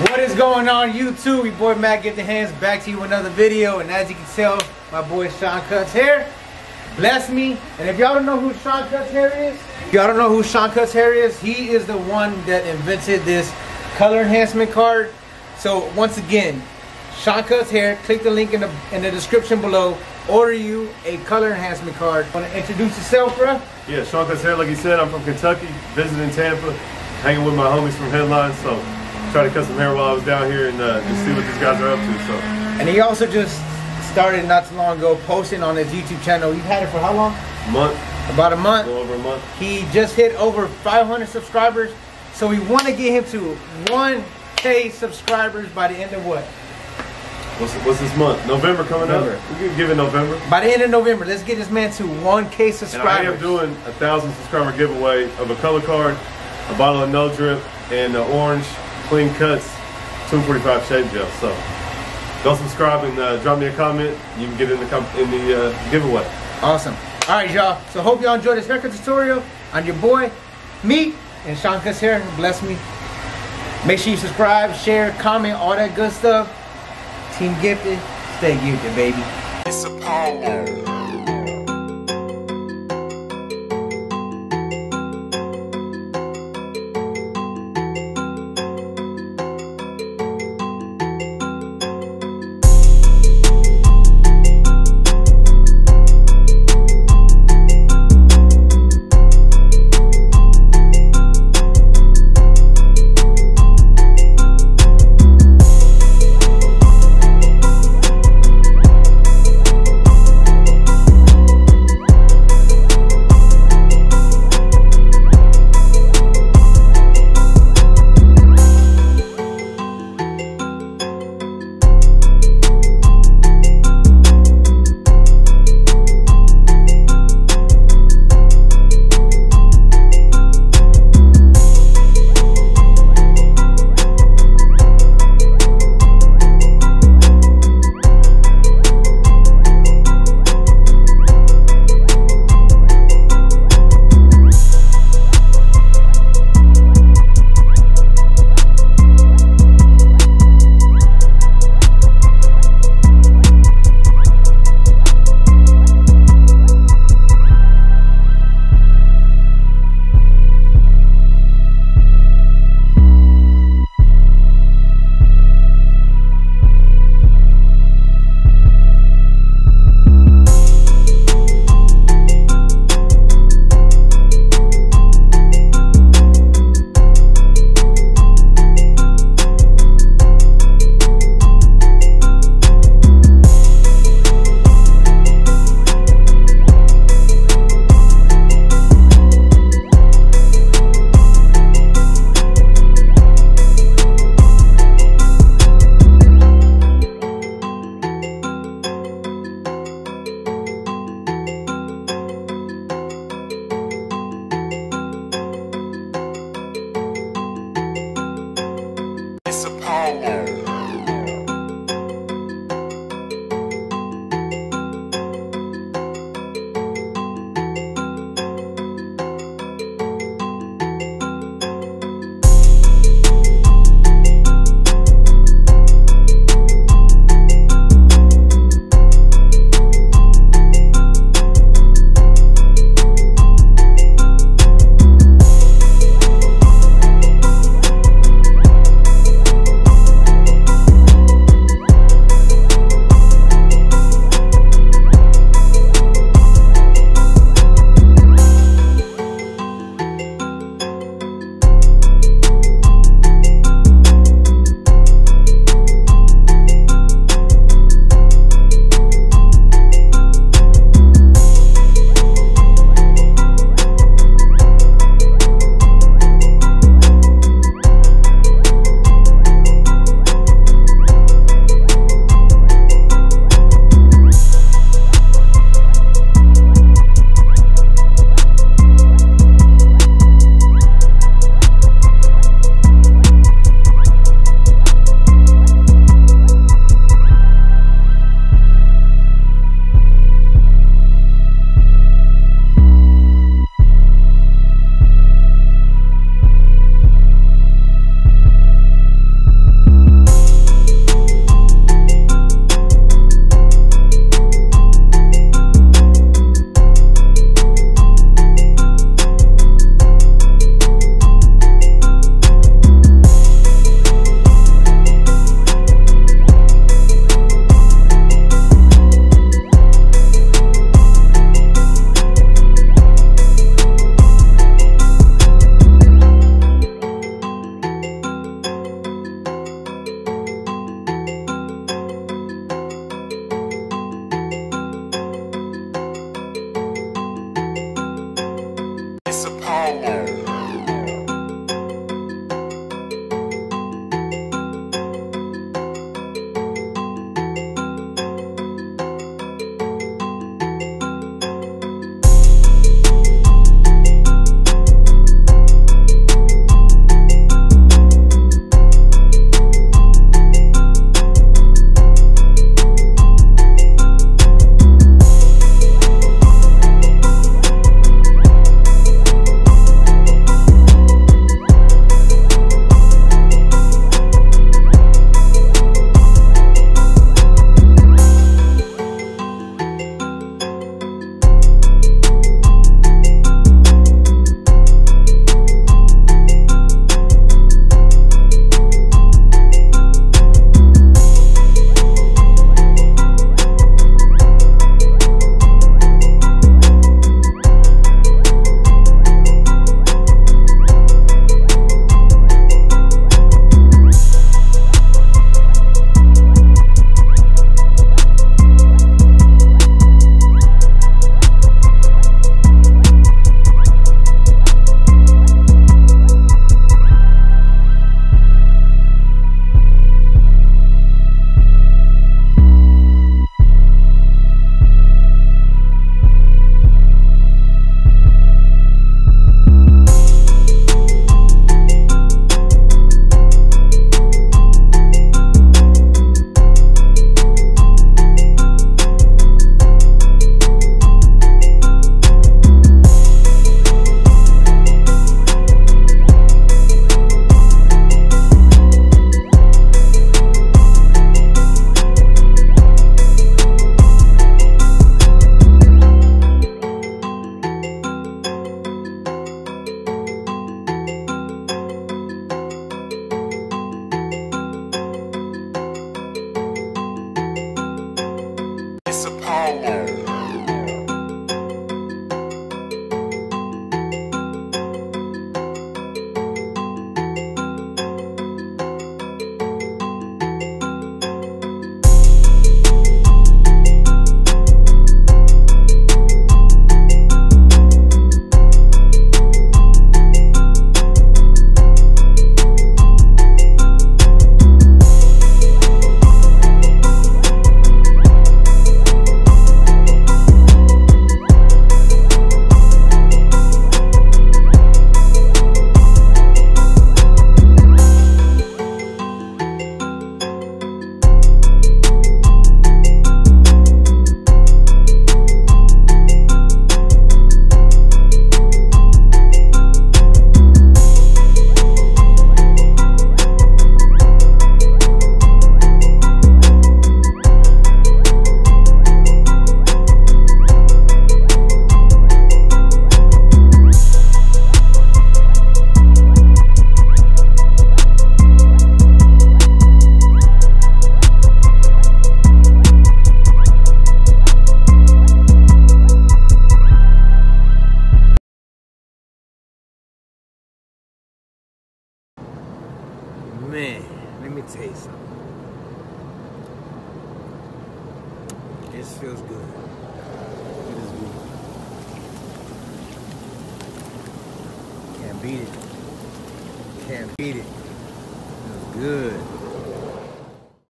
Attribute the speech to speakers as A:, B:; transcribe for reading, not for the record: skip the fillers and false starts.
A: What is going on YouTube? Your boy Matt Giftedhands back to you with another video, and as you can tell, my boy Seancutshair bless me. And if y'all don't know who Seancutshair is, he is the one that invented this color enhancement card. So once again, Seancutshair, click the link in the description below. Order you a color enhancement card. Want to introduce yourself, bro?
B: Yeah, Seancutshair, like you said, I'm from Kentucky, visiting Tampa, hanging with my homies from Hairline. So try to cut some hair while I was down here and just see what these guys are up to. So.
A: And he also just started not too long ago posting on his YouTube channel. You've had it for how long?
B: A month.
A: About a month.
B: A little over a month.
A: He just hit over 500 subscribers. So we want to get him to 1K subscribers by the end of what?
B: What's this month? November coming up? We can give it November.
A: By the end of November, let's get this man to 1K subscribers.
B: And I am doing a 1,000 subscriber giveaway of a color card, a bottle of No Drip, and orange Clean Cuts 245 shave gel. So go subscribe and drop me a comment. You can get in the giveaway.
A: Awesome. All right, y'all. So hope y'all enjoyed this haircut tutorial on your boy, me, and Seancutshair. Bless me. Make sure you subscribe, share, comment, all that good stuff. Team Gifted, stay gifted, baby.
C: It's a power. It's a power.
A: Let me tell you something. This feels good. It is good. Can't beat it. Can't beat it. Feels good.